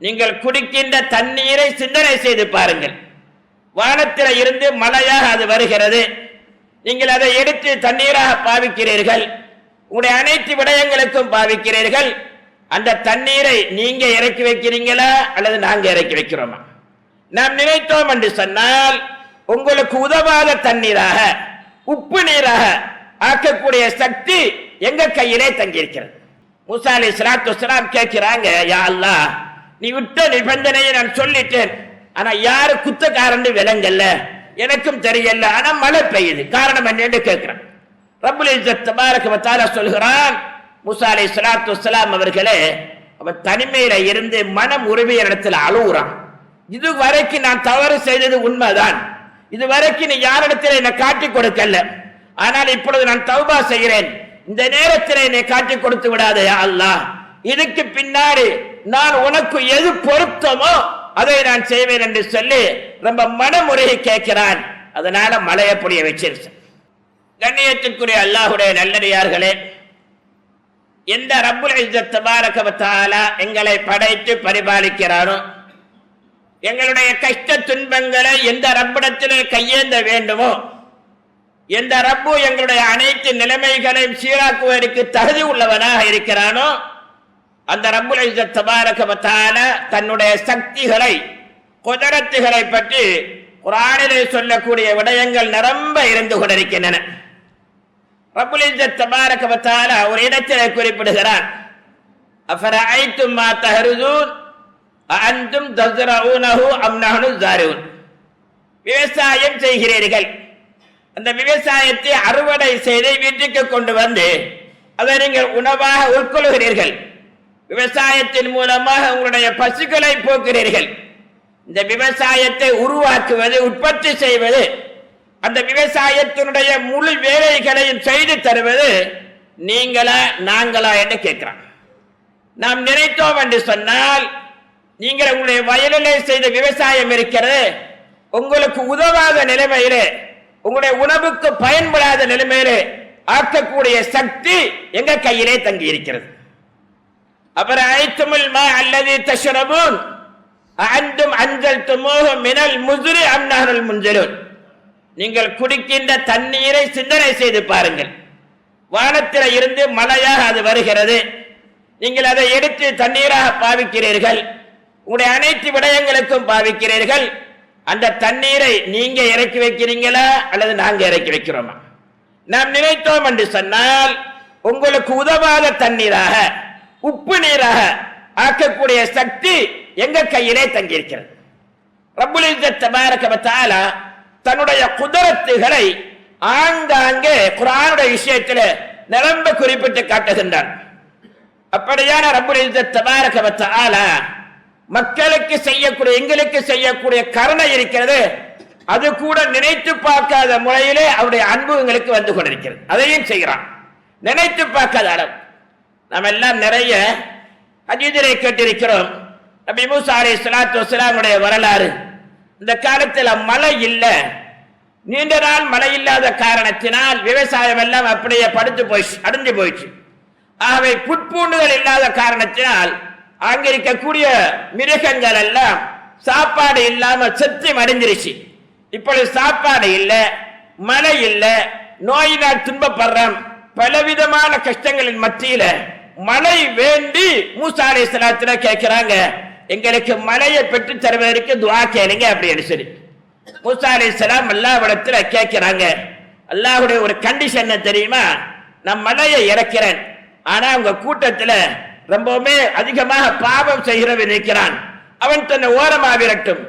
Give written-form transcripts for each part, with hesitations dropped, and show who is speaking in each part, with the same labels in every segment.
Speaker 1: நீங்கள் குடிக்கின்ற தண்ணீரை சிந்தனை செய்து பாருங்கள். வானத்தில் இருந்து மழையாக அது வருகிறது. நீங்கள் அதை எடுத்து தண்ணீராக பாவிக்கிறீர்கள். உங்களுடைய அனைத்து விடயங்களுக்கும் பாவிக்கிறீர்கள். அந்த தண்ணீரை நீங்க இறக்கி வைக்கிறீங்களா அல்லது நாங்க இறக்கி வைக்கிறோமா? நாம் நினைத்தோம் என்று சொன்னால் உங்களுக்கு உதவாத தண்ணீராக, உப்பு நீராக ஆக்கக்கூடிய சக்தி எங்க கையிலே தங்கியிருக்கிறது. மூசா அலைஹிஸ்ஸலாத்து வஸ்ஸலாம் கேட்கிறாங்க, யா அல்லாஹ், நீ விட்ட நிபந்தனையை நான் சொல்லிட்டேன். ஆனா யாரு குத்தக்காரன்னு விளங்கல்ல, எனக்கும் தெரியல. ஆனா மழை பெய்யுது, காரணம் என்னன்னு கேட்கிறான். ரப்புல் இஸ்ஸத் தபாரக வ தஆலா சொல்கிறான், மூசா அலைஹிஸ்ஸலாத்து வஸ்ஸலாம் அவர்களே, அவன் தனிமையில இருந்து மனம் உருவிய இடத்துல அழுகுறான். இது வரைக்கும் நான் தவறு செய்தது உண்மைதான். இது வரைக்கும் நீ யாரிடத்தில் என்னை காட்டி கொடுக்கல. ஆனால் இப்பொழுது நான் தௌபா செய்கிறேன். இந்த நேரத்தில் என்னை காட்டி கொடுத்து விடாதே யா அல்லாஹ். இதுக்கு பின்னாடி நான் உனக்கு எது பொருத்தமோ அதை நான் செய்வேன் என்று சொல்லி ரொம்ப மனமுறையை கேட்கிறான். அதனால மழையை பொழிய வச்சிருச்சு. கண்ணியத்திற்குரிய அல்லாஹ்வுடைய நல்லடியார்களே, எந்த ரப்புல் இஸ்ஸத் தபாரக வ தஆலா எங்களை படைத்து பரிபாலிக்கிறானோ, எங்களுடைய கஷ்ட துன்பங்களை எந்த ரப்பிடத்திலே கையேந்த வேண்டுமோ, எந்த ரப்பு எங்களுடைய அனைத்து நிலைமைகளையும் சீராக்குவதற்கு தகுதி உள்ளவனாக இருக்கிறானோ, அந்த ரப்புல் இஸ்ஸத் தபாரக வ தஆலா தன்னுடைய சக்திகளை, குதரத்துகளை பற்றி குர்ஆனிலே சொல்லக்கூடிய விடயங்கள் நிரம்ப இருந்து கொண்டிருக்கின்றன. ரப்புல் இஸ்ஸத் தபாரக வ தஆலா ஒரு இடத்திலே குறிப்பிடுகிறான், அஃபரஐதும் மா தஹ்ருஜூன் அஅன்தும் தஸ்ரஊனஹு அம் நஹ்னு ஸாரிஊன். விவசாயம் செய்கிறீர்கள், அந்த விவசாயத்தை அறுவடை செய்து வீட்டுக்கு கொண்டு வந்து அதை நீங்கள் உணவாக உட்கொள்கிறீர்கள். விவசாயத்தின் மூலமாக உங்களுடைய பசுக்களை போக்குகிறீர்கள். இந்த விவசாயத்தை உருவாக்குவது, உற்பத்தி செய்வது, அந்த விவசாயத்தினுடைய முழு வேலைகளையும் செய்து தருவது நீங்களா நாங்களா என்று கேட்கிறான். நாம் நினைத்தோம் என்று சொன்னால், நீங்கள் உங்களுடைய வயலிலே செய்த விவசாயம் இருக்கிறது, உங்களுக்கு உதவாத நிலைமையிலே, உங்களுடைய உணவுக்கு பயன்படாத நிலைமையிலே ஆக்கக்கூடிய சக்தி எங்க கையிலே தங்கி இருக்கிறது. அப்புறம் ஐத்துமுல் மா அல்லதி தஷ்ரபூன் அன்தும் அன்ஸல்துமூஹு மினல் முஸ்ரி அம் நஹ்னுல் முன்ஸிலூன். நீங்கள் குடிக்கின்ற தண்ணீரை சிந்தனை செய்து பாருங்கள். வானத்தில் இருந்து மழையாக அது வருகிறது. நீங்கள் அதை எடுத்து தண்ணீராக பாவிக்கிறீர்கள். உங்களுடைய அனைத்து விடயங்களுக்கும் பாவிக்கிறீர்கள். அந்த தண்ணீரை நீங்க இறக்கி வைக்கிறீங்களா அல்லது நாங்க இறக்கி வைக்கிறோமா? நாம் நினைத்தோம் என்று சொன்னால் உங்களுக்கு உதவாத தண்ணீராக, உப்பு நீராக ஆக்கக்கூடிய சக்தி எங்க கையிலே தங்கியிருக்கிறது. ரப்புல் இஸ்ஸத் தபாரக வ தஆலா தன்னுடைய குதரத்துகளை ஆங்காங்கே குர்ஆனுடைய விஷயத்தில் நிரம்ப குறிப்பிட்டு காட்டுகின்றான். அப்படியான ரப்புல் இஸ்ஸத் தபாரக வ தஆலா மக்களுக்கு செய்யக்கூடிய, எங்களுக்கு செய்யக்கூடிய கருணை இருக்கிறது, அது கூட நினைத்து பார்க்காத முறையிலே அவருடைய அன்பு எங்களுக்கு வந்து கொண்டிருக்கிறது. அதையும் செய்கிறான், நினைத்து பார்க்காத அளவு. நாம் எல்லாம் நிறைய ஹதீஸிலே கேட்டிருக்கிறோம். நபி மூசா அலைஹிஸ்ஸலாத்து வஸ்ஸலாமுடைய வரலாறு. இந்த காலத்தில் மழை இல்லை, நீண்ட நாள் மழை இல்லாத காரணத்தினால் விவசாயம் எல்லாம் அப்படியே படுத்து போயிடுச்சு, அடைஞ்சு போயிடுச்சு. ஆகவே புட்பூண்டுகள் இல்லாத காரணத்தினால் அங்க இருக்கக்கூடிய மிருகங்கள் எல்லாம் சாப்பாடு இல்லாம செத்து மடிஞ்சிருச்சு. இப்பொழுது சாப்பாடு இல்லை, மழை இல்லை, நோயினால் துன்பப்படுறோம், பலவிதமான கஷ்டங்களின் மத்தியில மழை வேண்டி மூசா அலைஹிஸ்ஸலாத்துல கேட்கிறாங்க, எங்களுக்கு மழையை பெற்று தருவதற்கு துஆ கேளுங்க அப்படின்னு சொல்லி. மூசா அலைஹிஸ்ஸலாம் அல்லாஹ்விடத்துல கேட்கிறாங்க. அல்லாஹ்வுடைய ஒரு கண்டிஷன் என்ன தெரியுமா? நான் மழையை இறக்கிறேன், ஆனா உங்க கூட்டத்துல ரொம்பவுமே அதிகமாக பாவம் செய்கிறவன் இருக்கிறான், அவன் தன்னை ஓரமாவிரட்டும்,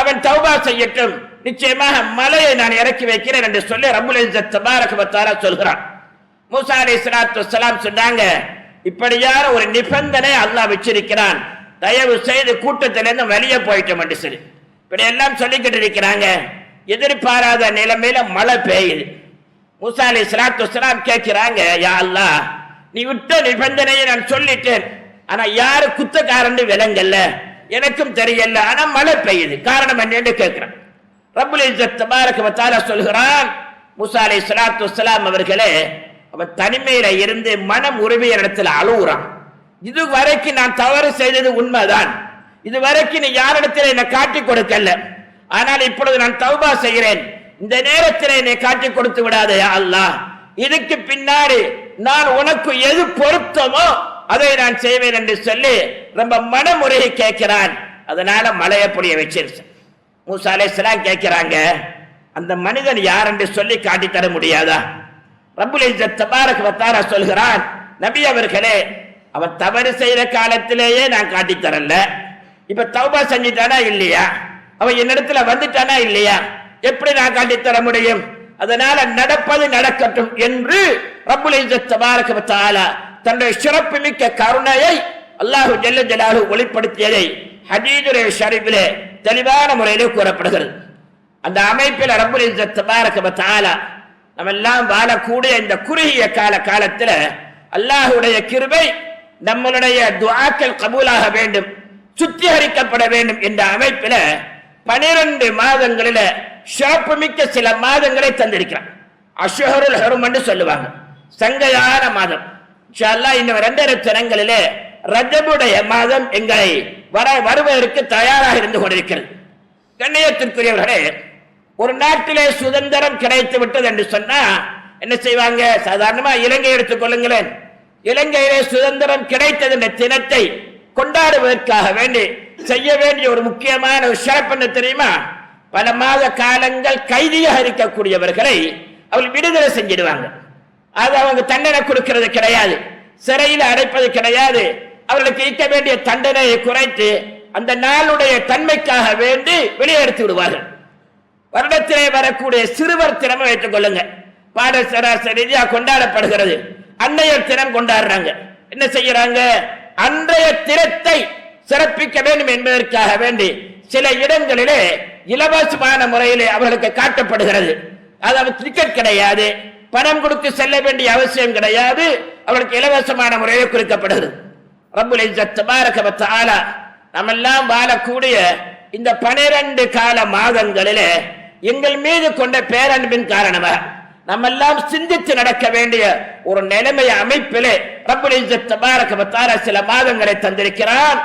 Speaker 1: அவன் தௌபா செய்யட்டும், நிச்சயமாக மலையை நான் இறக்கி வைக்கிறேன் என்று சொல்லி ரப்புல் இஸ்ஸத் தபாரக வ தஆலா சொல்கிறான். மூசா அலைஹிஸ்ஸலாத்து வஸ்ஸலாம் சொன்னாங்க, இப்படியான ஒரு நிபந்தனை அல்லாஹ் வச்சிருக்கிறான், தயவு செய்து கூட்டத்திலிருந்து வெளியே போயிட்டோம் என்று சொல்லி. இப்படி எல்லாம் சொல்லிக்கிட்டு இருக்கிறாங்க. எதிர்பாராத நிலைமையில மழை பெய்யுது. மூசா அலைஹிஸ்ஸலாத்து வஸ்ஸலாம் கேட்கிறாங்க, யா அல்லாஹ், நீ விட்ட நிபந்தனையை நான் சொல்லிட்டேன், ஆனா யாரு குத்தக்காரன்னு விளங்கல்ல, எனக்கும் தெரியல. ஆனா மழை பெய்யுது, காரணம் என்னன்னு கேட்கிறான். ரப்புல் இஸ்ஸத் தபாரக வ தஆலா சொல்கிறான், மூசா அலைஹிஸ்ஸலாத்து வஸ்ஸலாம் அவர்களே, அவன் தனிமையில இருந்து மனம் உருவிய இடத்துல அழுகுறான். இது வரைக்கும் நான் தவறு செய்தது உண்மைதான், இதுவரைக்கும் நீ யாரிடத்தில் என்னை காட்டி கொடுக்கல, ஆனால் இப்பொழுது நான் தௌபா செய்கிறேன், இந்த நேரத்தில் என்னை காட்டி கொடுத்து விடாதே அல்லாஹ், இதுக்கு பின்னாடி நான் உனக்கு எது பொருத்தமோ அதை நான் செய்வேன் என்று சொல்லி ரொம்ப மனமுறையை கேட்கிறான். அதனால மலையை பொழிய வச்சிருச்சு. மூசா அலைஹிஸ்ஸலாம் கேட்கிறாங்க, அந்த மனிதன் யார் என்று சொல்லி காட்டி தர முடியாதா? ரப்புல் இஸ்ஸத் தபாரக வ தஆலா சொல்கிறான், நபி அவர்களே, அவன் தவறு செய்த காலத்திலேயே நான் காட்டி தரல, இப்ப தௌபா செஞ்சிட்டானா இல்லையா, அவன் என்னிடத்துல வந்துட்டானா இல்லையா, எப்படி நான் காட்டி தர முடியும்? அதனால நடப்பது நடக்கட்டும் என்று ரப்புல் இஸ்ஸத் தபாரக வ தஆலா தன்னுடைய சிறப்பு மிக்க கருணையை அல்லாஹு ஜல்ல ஜலாலுஹு வெளிப்படுத்தியதை ஹதீதுல் ஷரீஃபிலே தெளிவான முறையிலே கூறப்படுகிறது. அந்த அமைப்பில் ரப்புல் இஸ்ஸத் தபாரக வ தஆலா நம்ம எல்லாம் வாழக்கூடிய இந்த குறுகிய காலத்தில் அல்லாஹுடைய கிருபை நம்மளுடைய துஆக்கள் கபூலாக வேண்டும், சுத்திகரிக்கப்பட வேண்டும் என்ற அமைப்பில் 12 மாதங்களில சிறப்பு மிக்க சில மாதங்களை தந்திருக்கிறார். அஷ்ஹருல் ஹுரும் என்று சொல்லுவாங்க, சங்கையான மாதம். இன்ஷா அல்லாஹ் இன்னும் 2 தினங்களிலே ரஜபுடைய மாதம் எங்களை வருவதற்கு தயாராக இருந்து கொண்டிருக்கிறது. கண்ணியத்திற்குரியவர்களே, ஒரு நாட்டிலே சுதந்திரம் கிடைத்து விட்டது என்று சொன்னா என்ன செய்வாங்க? சாதாரணமா இலங்கை எடுத்துக் கொள்ளுங்களேன். இலங்கையிலே சுதந்திரம் கிடைத்தது என்ற தினத்தை கொண்டாடுவதற்காக வேண்டி செய்ய வேண்டிய ஒரு முக்கியமான ஒரு சிறப்பு என்ன தெரியுமா? பல மாத காலங்கள் கைதியாக இருக்கக்கூடியவர்களை அவள் விடுதலை செஞ்சிடுவாங்க. அது அவங்க தண்டனை கொடுக்கிறது கிடையாது, சிறையில் அடைப்பது கிடையாது. அவர்களுக்கு இருக்க வேண்டிய தண்டனையை குறைத்து அந்த நாளுடைய தன்மைக்காக வேண்டி வெளியெடுத்து விடுவார்கள். வருடத்திலே வரக்கூடிய சிறுவர் தினமை வைத்துக் கொள்ளுங்க, பாடசாலை கொண்டாடப்படுகிறது. அன்னையர் தினம் கொண்டாடுறாங்க. என்ன செய்யறாங்க? அன்றைய தினத்தை சிறப்பிக்க வேண்டும் என்பதற்காக வேண்டி சில இடங்களிலே இலவசமான முறையிலே அவர்களுக்கு காட்டப்படுகிறது. அதாவது டிக்கெட் கிடையாது, பணம் கொடுத்து செல்ல வேண்டிய அவசியம் கிடையாது, அவர்களுக்கு இலவசமான முறையில் குறிக்கப்படுகிறது. ரப்புல் இஸ்ஸத் தபாரக வ தஆலா நம்மெல்லாம் வாழக்கூடிய இந்த 12 கால மாதங்களிலே எங்கள் மீது கொண்ட பேரன்பின் காரணமாக நம்மெல்லாம் சிந்தித்து நடக்க வேண்டிய ஒரு நிலைமை அமைப்பிலே ரப்புல் இஸ்ஸத் தபாரக வ தஆலா சில மாதங்களை தந்திருக்கிறான்.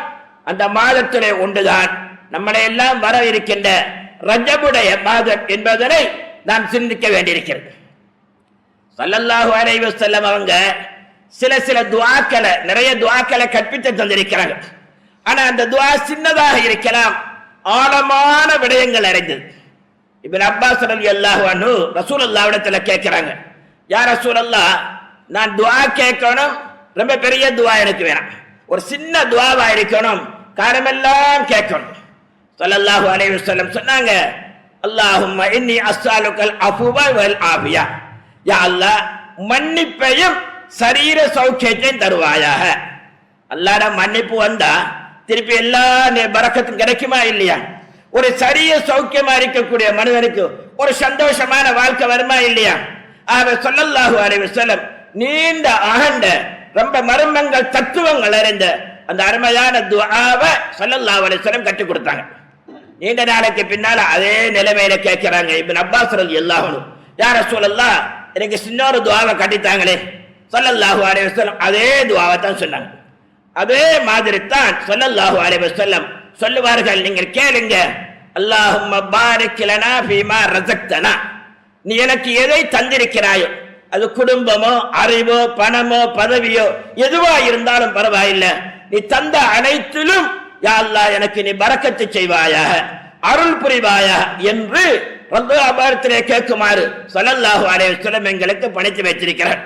Speaker 1: அந்த மாதத்திலே ஒன்றுதான் நம்மளை எல்லாம் வர இருக்கின்ற ரஜபுடைய மாதம் என்பதனை நாம் சிந்திக்க வேண்டியிருக்கிறது. ஸல்லல்லாஹு அலைஹி வஸல்லம் அவங்க சில துஆக்களை, நிறைய துஆக்களை கற்பித்து தந்திருக்கிறாங்க. ஆனா அந்த துஆ சின்னதாக இருக்கலாம், ஆழமான விடயங்கள் அறிந்தது. இப்னு அப்பாஸ் ரலியல்லாஹு அன்ஹு ரசூலுல்லாஹ்விடத்துல கேட்கிறாங்க, யா ரசூலல்லாஹ், நான் துஆ கேட்கணும், ரொம்ப பெரிய துஆ எனக்கு வேணாம், ஒரு சின்ன துஆவா இருக்கணும், காரணமெல்லாம் கேட்கணும். ஸல்லல்லாஹு அலைஹி வஸல்லம் சொன்னாங்க, அல்லாஹும்ம இன்னி அஸ்அலுகல் அஃபுவ வல் ஆஃபியா, யா அல்லாஹ், மன்னிப்பையும் சரீர சௌக்கியத்தையும் தருவாயாக. அல்லாஹ்ட மன்னிப்பு வந்தா திருப்பி எல்லா பரக்கத்தும் கிடைக்குமா இல்லையா? ஒரு சரீர சௌக்கியமா இருக்கக்கூடிய மனிதனுக்கு ஒரு சந்தோஷமான வாழ்க்கை வருமா இல்லையா? ஸல்லல்லாஹு அலைஹி வஸல்லம் நீண்ட ஆண்ட ரொம்ப மர்மங்கள் தத்துவங்கள் அறிந்த அந்த அருமையான துஆவை ஸல்லல்லாஹு அலைஹி வஸல்லம் கற்றுக் கொடுத்தாங்க. நீண்ட நாளைக்கு பின்னால அதே நிலைமையில கேட்கிறாங்க இப்னு அப்பாஸ் ரலியல்லாஹு அன்ஹு, யா ரசூலல்லாஹ், எனக்கு சின்னொரு துஆவை கட்டித்தாங்களே. ஸல்லல்லாஹு அலைஹி வஸல்லம் அதே துஆவை தான் சொன்னாங்க. அதே மாதிரி தான் ஸல்லல்லாஹு அலைஹி வஸல்லம் சொல்லுவார்கள், நீங்கள் கேளுங்க, அல்லாஹும்ம பாரிக் லனா ஃபீமா ரஸக்தனா, நீ எனக்கு எதை தந்திருக்கிறாயோ, அது குடும்பமோ அறிவோ பணமோ பதவியோ எதுவா இருந்தாலும் பரவாயில்லை, நீ தந்த அனைத்திலும் யா அல்லாஹ் எனக்கு நீ பரக்கத்து செய்வாயாக, அருள் புரிவாயாக என்று ரப்பே கேட்குமாறு ஸல்லல்லாஹு அலைஹி வஸல்லம் எங்களுக்கு பணித்து வைத்திருக்கிறார்.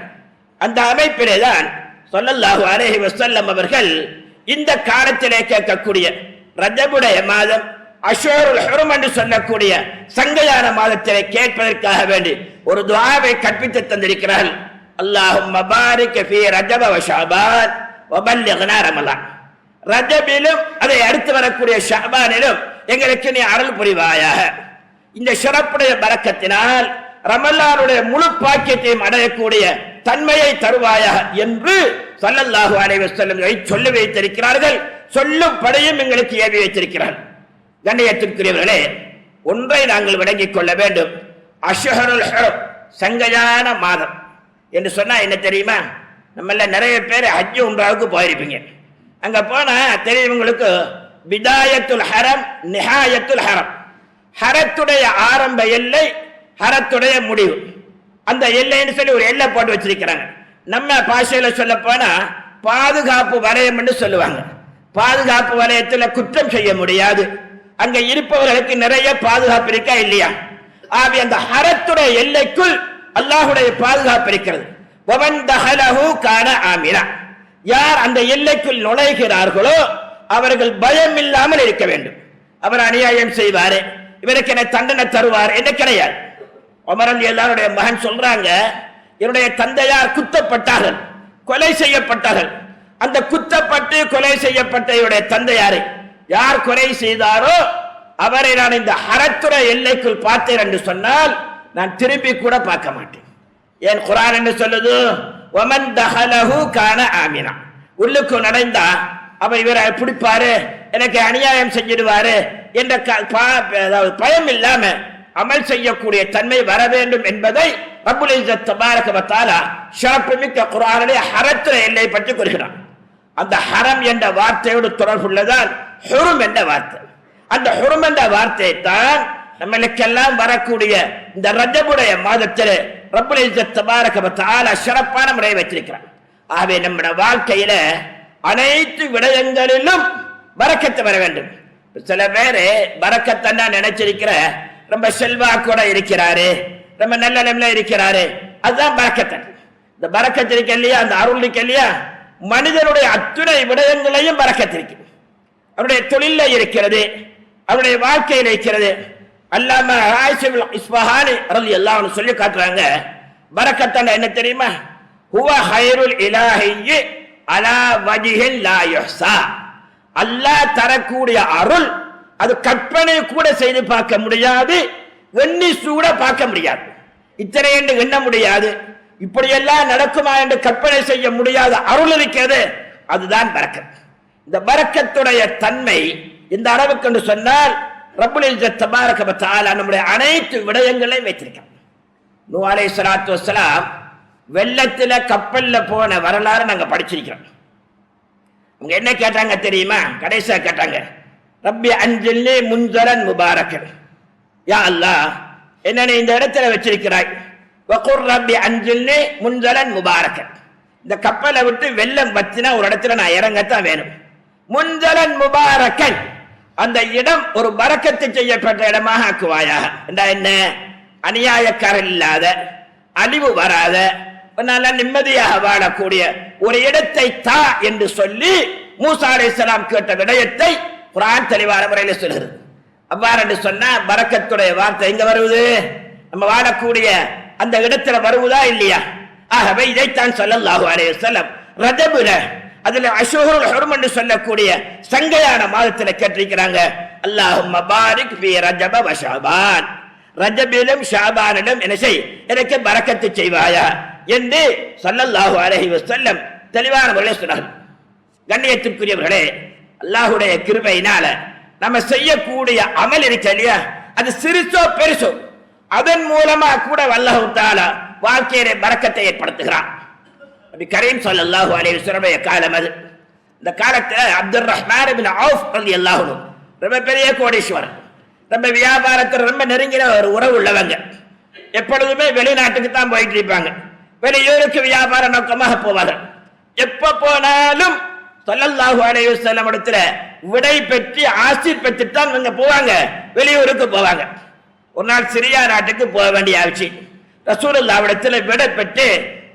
Speaker 1: அந்த அமைப்பிலே தான் ஸல்லல்லாஹு அலைஹி வஸல்லம் அவர்கள் இந்த காலத்திலே கேட்கக்கூடிய ரஜபுடைய மாதம், அஷ்ஹருல் ஹுரும் என்று சொல்லக்கூடிய சங்கையான மாதத்திலே கேட்பதற்காக வேண்டி ஒரு துஆவை கற்பித்து தந்திருக்கிறார்கள். அல்லாஹும்ம பாரிக் ஃபீ ரஜப வ ஷஅபான் வ பல்லிக்னா ரமலான், ரஜபிலும் அதை அடுத்து வரக்கூடிய ஷஅபானிலும் எங்களுக்கு நீ அருள் புரிவாயாக. இந்த சிறப்புடைய பரக்கத்தினால் ரமலானுடைய முழு பாக்கியத்தையும் அடையக்கூடிய தன்மையை தருவாயாக என்று ஸல்லல்லாஹு அலைஹி வஸல்லம் சொல்லி வைத்திருக்கிறார்கள். சொல்லும்படியும் எங்களுக்கு ஏவி வைத்திருக்கிறார்கள். கண்ணியத்திற்குரியவர்களே, ஒன்றை நாங்கள் விளங்கிக் கொள்ள வேண்டும். அஷ்ஹருல் ஹுரும், சங்கையான மாதம் என்று சொன்னா என்ன தெரியுமா? நம்மள நிறைய பேர் ஹஜ் உம்ராவுக்கு போயிருப்பீங்க. அங்க போனா தெரியும் உங்களுக்கு பிதாயத்துல் ஹரம், நிஹாயத்துல் ஹரம். ஹரத்துடைய ஆரம்ப எல்லை, ஹரத்துடைய முடிவு. அந்த எல்லைன்னு சொல்லி ஒரு எல்லை போட்டு வச்சிருக்கிறாங்க. நம்ம பாஷையில சொல்ல போனா பாதுகாப்பு வலயம் என்று சொல்லுவாங்க. பாதுகாப்பு வலயத்தில் குற்றம் செய்ய முடியாது. அங்க இருப்பவர்களுக்கு நிறைய பாதுகாப்பு இருக்கா இல்லையா? ஆகவே அந்த ஹரத்துடைய எல்லைக்குள் அல்லாஹுடைய பாதுகாப்பு இருக்கிறது. வமன் தஹலஹு கான ஆமினா. யார் அந்த எல்லைக்குள் நுழைகிறார்களோ அவர்கள் பயம் இல்லாமல் இருக்க வேண்டும். அவர் அநியாயம் செய்வாரு, இவருக்கு என்ன தண்டனை தருவார் என்று கிடையாது. உமர் ரலியல்லாஹுடைய மகன் சொல்றாங்க, என்னுடைய தந்தையார் குத்தப்பட்டார்கள், கொலை செய்யப்பட்டார்கள். அந்த குத்தப்பட்டு கொலை செய்யப்பட்ட என்னுடைய தந்தையாரை யார் கொலை செய்தாரோ அவரை நான் இந்த ஹரத்துறை எல்லைக்குள் பார்த்தேன் என்று சொன்னால் நான் திரும்பி கூட பார்க்க மாட்டேன். ஏன் குர்ஆன் என்ன சொல்லுது? வமன் தஹலஹு கான ஆமினா. உள்ளுக்கு நுழைந்தா அவர் இவரை பிடிப்பாரு, எனக்கு அநியாயம் செஞ்சிடுவாரு என்ற பயம் இல்லாம அமல் செய்யக்கூடிய தன்மை வர வேண்டும் என்பதை ரப்புல் இஸ்ஸத் தபாரக வ தஆலா ஷரஃபுமிக்க குர்ஆனிலே ஹரத்துறை எல்லை பற்றி கூறுகிறான். அந்த ஹரம் என்ற வார்த்தையோடு தொடர்புள்ளதான் ஹுரும் என்ற வார்த்தை. அந்த ஹுரும் என்ற வார்த்தையை தான் நம்மளுக்கெல்லாம் வரக்கூடிய இந்த ரஜபுடைய மாதத்தில் ரப்புல் இஸ்ஸத் தபாரக வ தஆலா சிறப்பான முறையை வச்சிருக்கிறான். ஆகவே நம்முடைய வாழ்க்கையில அனைத்து விடயங்களிலும் பரக்கத்து வர வேண்டும். சில பேரு பரக்கத்தன்னா நினைச்சிருக்கிற ரொம்ப செல்வாக்கோட இருக்கிறாரு, ரொம்ப நல்ல நிலையில இருக்கிறாரு, அதுதான் பரக்கத்தன். இந்த பரக்கத்து இருக்க இல்லையா, அந்த அருள் இருக்க இல்லையா, மனிதனுடைய அத்துணை விடயங்களையும் பரக்கத்திருக்கு. அவருடைய தொழில இருக்கிறது, அவருடைய வாழ்க்கையில் இருக்கிறது. அல்லாம இஸ்ஃபஹானி ரலியல்லாஹு அன்ஹு சொல்லி காட்டுறாங்க, பரக்கத்தன் என்ன தெரியுமா? ஹுவ ஹைருல் இலாஹி அலா வஜிஹின் லா யுஹ்ஸா. அல்லாஹ் தரக்கூடிய அருள் அது கற்பனை கூட செய்து பார்க்க முடியாது, எண்ணி கூட பார்க்க முடியாது. இத்தனை என்று எண்ண முடியாது, இப்படியெல்லாம் நடக்குமா என்று கற்பனை செய்ய முடியாத அருள் இருக்கிறது, அதுதான் பரக்கத். இந்த பரக்கத்துடைய தன்மை இந்த அளவுக்கு என்று சொன்னால் ரப்புல் இஸ்ஸத் தபாரக வ தஆலா நம்முடைய அனைத்து விடயங்களையும் வைத்திருக்கிறார். நூஹ் அலைஹிஸ்ஸலாத்து வஸ்ஸலாம் வெள்ளத்துல கப்பல்ல போன வரலாறு நாங்க படிச்சிருக்கிறோம். அவங்க என்ன கேட்டாங்க தெரியுமா? கடைசியா கேட்டாங்க, ரப்பி அன்ஜில்னி முன்ஸரன் முபாரக்கன். யா அல்லாஹ், என்னை இந்த இடத்துல வச்சிருக்கிறாய், வகுர் ரப்பி அன்ஜில்னி முன்ஸரன் முபாரக்கன். இந்த கப்பலை விட்டு வெள்ளம் வச்சினா ஒரு இடத்துல நான் இறங்கத்தான் வேணும். முன்ஸரன் முபாரக்கன், அந்த இடம் ஒரு பரக்கத்து செய்யப்பட்ட இடமாக ஆக்குவாயா. என்ன? அநியாயக்காரர் இல்லாத, அழிவு வராத, நல்ல நிம்மதியாக வாழக்கூடிய ஒரு இடத்தை தா என்று சொல்லி மூசா அலைஹிஸ்ஸலாம் கேட்ட விடயத்தை குர்ஆன் தெளிவான முறையில் சொல்கிறது. அவ்வாறு என்று சொன்னா பரக்கத்துடைய வார்த்தை எங்க வருவது? நம்ம வாழக்கூடிய அந்த இடத்துல வருவதா இல்லையா? ஆகவே இதைத்தான் ஸல்லல்லாஹு அலைஹி வஸல்லம் ரஜபுல, அதுல அஷ்ஹுருல் ஹுரும் என்று சொல்லக்கூடிய சங்கையான மாதத்துல கேட்டிருக்கிறாங்க, அல்லாஹும்ம பாரிக் ஃபீ ரஜப வ ஷஅபான். ரஜபிலும் ஷஅபானிலும் என்ன செய், எனக்கு பரக்கத்து செய்வாயா என்று ஸல்லல்லாஹு அலைஹி வஸல்லம் தெளிவான முறையில் சொன்னார்கள். கண்ணியத்திற்குரியவர்களே, அல்லாஹ்வுடைய கிருபையினால நம்ம செய்யக்கூடிய அமல் இருக்க இல்லையா, அது சிறுசோ பெருசோ, அதன் மூலமா கூட அல்லாஹ் தஆலா வாழ்க்கையிலே பரக்கத்தை ஏற்படுத்துகிறான். நபி கரீம் ஸல்லல்லாஹு அலைஹி வஸல்லம் காலம் அது. இந்த காலத்துல அப்துர் ரஹ்மான் இப்னு அவுஃப் ரலியல்லாஹு அன்ஹு ரொம்ப பெரிய கோடீஸ்வரர், ரொம்ப வியாபாரத்தில் ரொம்ப நெருங்கின ஒரு உறவு உள்ளவங்க. எப்பொழுதுமே வெளிநாட்டுக்கு தான் போயிட்டு இருப்பாங்க, வெளியூருக்கு வியாபார நோக்கமாக போவார்கள். எப்ப போனாலும் ஸல்லல்லாஹு அலைஹி வஸல்லம் இடத்துல விடை பெற்று ஆசீர் பெற்றுத்தான் இவங்க போவாங்க, வெளியூருக்கு போவாங்க. ஒரு நாள் சிரியா நாட்டுக்கு போக வேண்டிய ஆச்சு. ரசூலுல்லாஹ் இடத்துல விடை பெற்று